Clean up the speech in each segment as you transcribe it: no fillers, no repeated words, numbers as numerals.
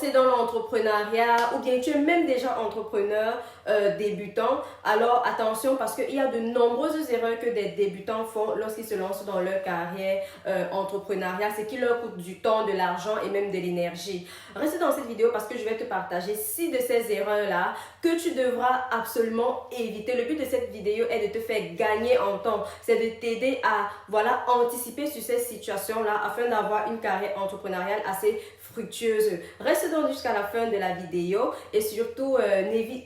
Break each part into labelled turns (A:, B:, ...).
A: lancer dans l'entrepreneuriat ou bien tu es même déjà entrepreneur débutant, alors attention parce qu'il y a de nombreuses erreurs que des débutants font lorsqu'ils se lancent dans leur carrière entrepreneuriale. C'est qui leur coûte du temps, de l'argent et même de l'énergie. Reste dans cette vidéo parce que je vais te partager 6 de ces erreurs-là que tu devras absolument éviter. Le but de cette vidéo est de te faire gagner en temps. C'est de t'aider à anticiper sur ces situations-là afin d'avoir une carrière entrepreneuriale assez fructueuse. Reste donc jusqu'à la fin de la vidéo et surtout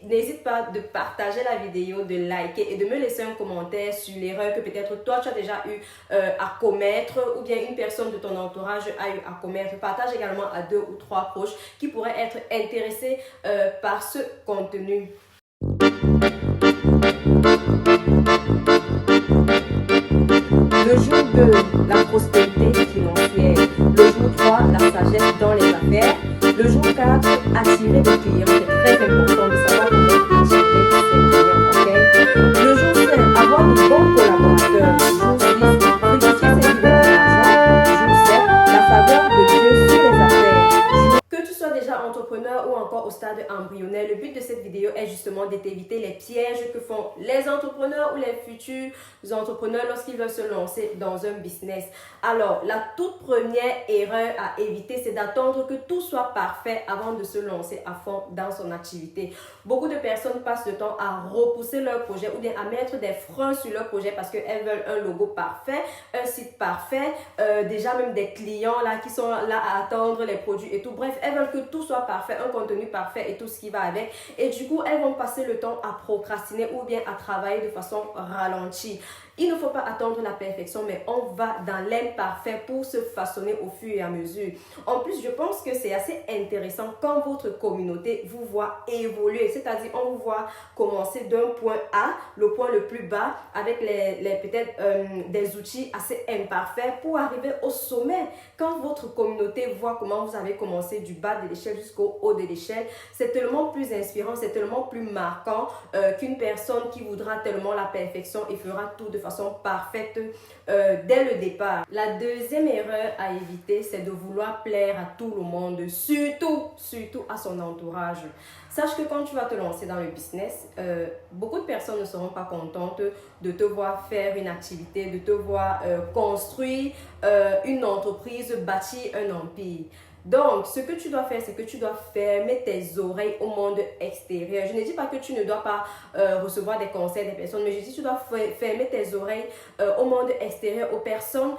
A: n'hésite pas de partager la vidéo, de liker et de me laisser un commentaire sur l'erreur que peut-être toi tu as déjà eu à commettre ou bien une personne de ton entourage a eu à commettre. Partage également à 2 ou 3 proches qui pourraient être intéressés par ce contenu. Le jour 2, la prospérité financière. Le jour 3, la sagesse dans les affaires. Le jour 4, attirer des clients. C'est très important de savoir comment attirer ses clients. Okay? Le jour 5, avoir de bons collaborateurs. Jour 6, fructifier ses idées en argent. Jour 7, la faveur de Dieu sur les affaires. Que tu sois déjà entrepreneur ou encore au stade embryonnaire, le but de cette vidéo est justement de t'éviter les pièges que font les entrepreneurs ou les futurs entrepreneurs lorsqu'ils veulent se lancer dans un business. Alors, la toute première erreur à éviter, c'est d'attendre que tout soit parfait avant de se lancer à fond dans son activité. Beaucoup de personnes passent le temps à repousser leur projet ou bien à mettre des freins sur leur projet parce qu'elles veulent un logo parfait, un site parfait, déjà même des clients là qui sont là à attendre les produits et tout. Bref, elles veulent que tout soit parfait, un contenu parfait et tout ce qui va avec. Et du coup, elles vont passer le temps à procrastiner ou bien à travailler de façon ralentie. Il ne faut pas attendre la perfection, mais on va dans l'imparfait pour se façonner au fur et à mesure. En plus, je pense que c'est assez intéressant quand votre communauté vous voit évoluer. C'est-à-dire, on vous voit commencer d'un point A, le point le plus bas, avec peut-être des outils assez imparfaits pour arriver au sommet. Quand votre communauté voit comment vous avez commencé du bas de l'échelle jusqu'au haut de l'échelle, c'est tellement plus inspirant, c'est tellement plus marquant qu'une personne qui voudra tellement la perfection et fera tout de façon parfaite dès le départ. La deuxième erreur à éviter, c'est de vouloir plaire à tout le monde, surtout à son entourage. Sache que quand tu vas te lancer dans le business, beaucoup de personnes ne seront pas contentes de te voir faire une activité, de te voir construire une entreprise, bâtir un empire. Donc, ce que tu dois faire, c'est que tu dois fermer tes oreilles au monde extérieur. Je ne dis pas que tu ne dois pas recevoir des conseils des personnes, mais je dis que tu dois fermer tes oreilles au monde extérieur, aux personnes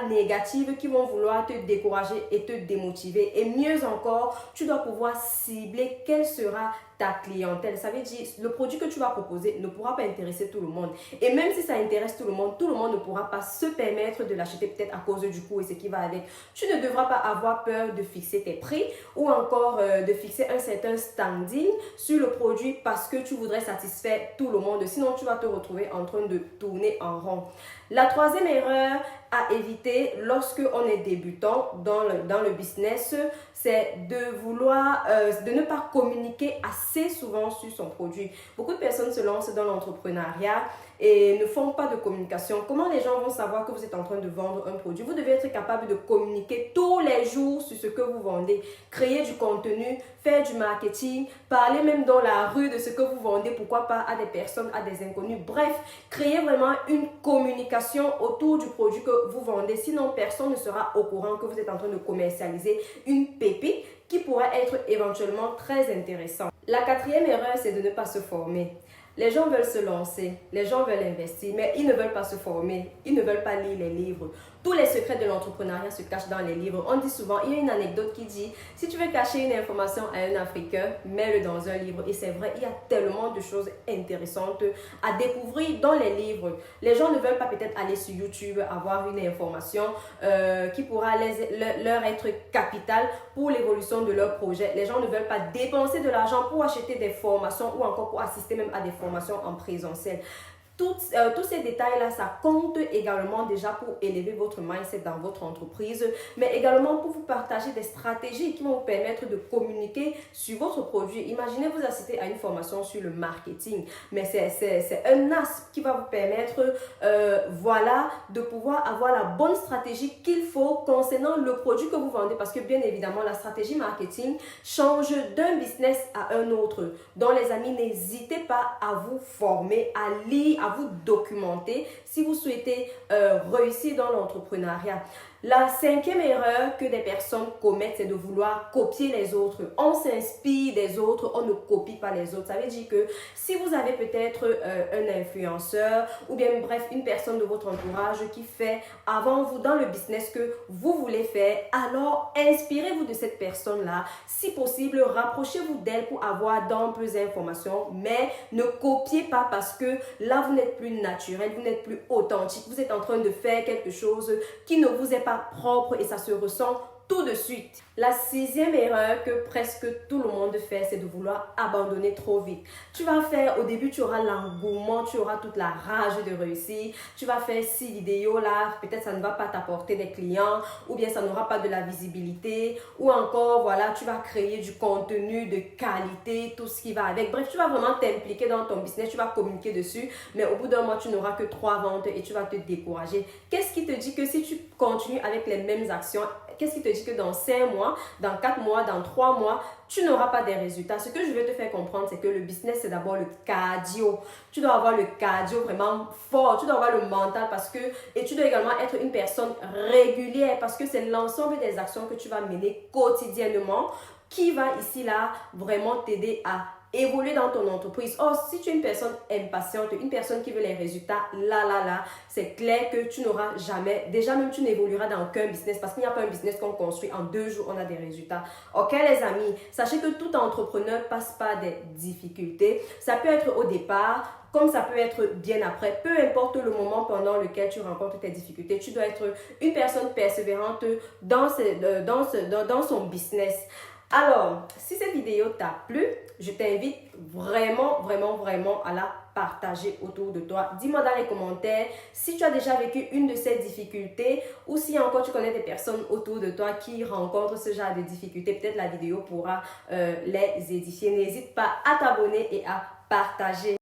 A: négatives qui vont vouloir te décourager et te démotiver. Et mieux encore, tu dois pouvoir cibler quelle sera ta clientèle. Ça veut dire le produit que tu vas proposer ne pourra pas intéresser tout le monde. Et même si ça intéresse tout le monde ne pourra pas se permettre de l'acheter peut-être à cause du coût et ce qui va avec. Tu ne devras pas avoir peur de fixer tes prix ou encore de fixer un certain standing sur le produit parce que tu voudrais satisfaire tout le monde. Sinon, tu vas te retrouver en train de tourner en rond. La troisième erreur à éviter lorsque on est débutant dans le business, c'est de ne pas communiquer assez souvent sur son produit. Beaucoup de personnes se lancent dans l'entrepreneuriat et ne font pas de communication. Comment les gens vont savoir que vous êtes en train de vendre un produit? Vous devez être capable de communiquer tous les jours sur ce que vous vendez, créer du contenu, faire du marketing, parler même dans la rue de ce que vous vendez, pourquoi pas à des personnes, à des inconnus. Bref, créer vraiment une communication autour du produit que vous vendez. Sinon, personne ne sera au courant que vous êtes en train de commercialiser une pépite qui pourrait être éventuellement très intéressante. La quatrième erreur, c'est de ne pas se former. Les gens veulent se lancer, les gens veulent investir, mais ils ne veulent pas se former, ils ne veulent pas lire les livres. Tous les secrets de l'entrepreneuriat se cachent dans les livres. On dit souvent, il y a une anecdote qui dit, si tu veux cacher une information à un Africain, mets-le dans un livre. Et c'est vrai, il y a tellement de choses intéressantes à découvrir dans les livres. Les gens ne veulent pas peut-être aller sur YouTube, avoir une information qui pourra leur être capitale pour l'évolution de leur projet. Les gens ne veulent pas dépenser de l'argent pour acheter des formations ou encore pour assister même à des formations en présentiel. Tous ces détails-là, ça compte également déjà pour élever votre mindset dans votre entreprise, mais également pour vous partager des stratégies qui vont vous permettre de communiquer sur votre produit. Imaginez vous assister à une formation sur le marketing, mais c'est un as qui va vous permettre de pouvoir avoir la bonne stratégie qu'il faut concernant le produit que vous vendez, parce que bien évidemment, la stratégie marketing change d'un business à un autre. Donc les amis, n'hésitez pas à vous former, à lire, à vous documenter si vous souhaitez réussir dans l'entrepreneuriat. La cinquième erreur que des personnes commettent, c'est de vouloir copier les autres. On s'inspire des autres, on ne copie pas les autres. Ça veut dire que si vous avez peut-être un influenceur ou bien bref, une personne de votre entourage qui fait avant vous dans le business que vous voulez faire, alors inspirez-vous de cette personne-là. Si possible, rapprochez-vous d'elle pour avoir d'amples informations, mais ne copiez pas parce que là, vous n'êtes plus naturel, vous n'êtes plus authentique. Vous êtes en train de faire quelque chose qui ne vous est pas propre et ça se ressent tout de suite. La sixième erreur que presque tout le monde fait, c'est de vouloir abandonner trop vite. Tu vas faire, au début, tu auras l'engouement, tu auras toute la rage de réussir. Tu vas faire 6 vidéos là, peut-être ça ne va pas t'apporter des clients ou bien ça n'aura pas de la visibilité ou encore, voilà, tu vas créer du contenu de qualité, tout ce qui va avec. Bref, tu vas vraiment t'impliquer dans ton business, tu vas communiquer dessus, mais au bout d'un mois, tu n'auras que 3 ventes et tu vas te décourager. Qu'est-ce qui te dit que si tu continues avec les mêmes actions, qu'est-ce qui te dit que dans 5 mois, dans 4 mois, dans 3 mois, tu n'auras pas des résultats? Ce que je veux te faire comprendre, c'est que le business, c'est d'abord le cardio. Tu dois avoir le cardio vraiment fort. Tu dois avoir le mental et tu dois également être une personne régulière parce que c'est l'ensemble des actions que tu vas mener quotidiennement qui va ici, là, vraiment t'aider à évoluer dans ton entreprise. Oh, si tu es une personne impatiente, une personne qui veut les résultats, là, c'est clair que tu n'auras jamais, déjà même tu n'évolueras dans aucun business parce qu'il n'y a pas un business qu'on construit en 2 jours, on a des résultats. Ok les amis, sachez que tout entrepreneur passe par des difficultés. Ça peut être au départ, comme ça peut être bien après, peu importe le moment pendant lequel tu rencontres tes difficultés, tu dois être une personne persévérante dans son business. Alors, si cette vidéo t'a plu, je t'invite vraiment à la partager autour de toi. Dis-moi dans les commentaires si tu as déjà vécu une de ces difficultés ou si encore tu connais des personnes autour de toi qui rencontrent ce genre de difficultés. Peut-être la vidéo pourra les édifier. N'hésite pas à t'abonner et à partager.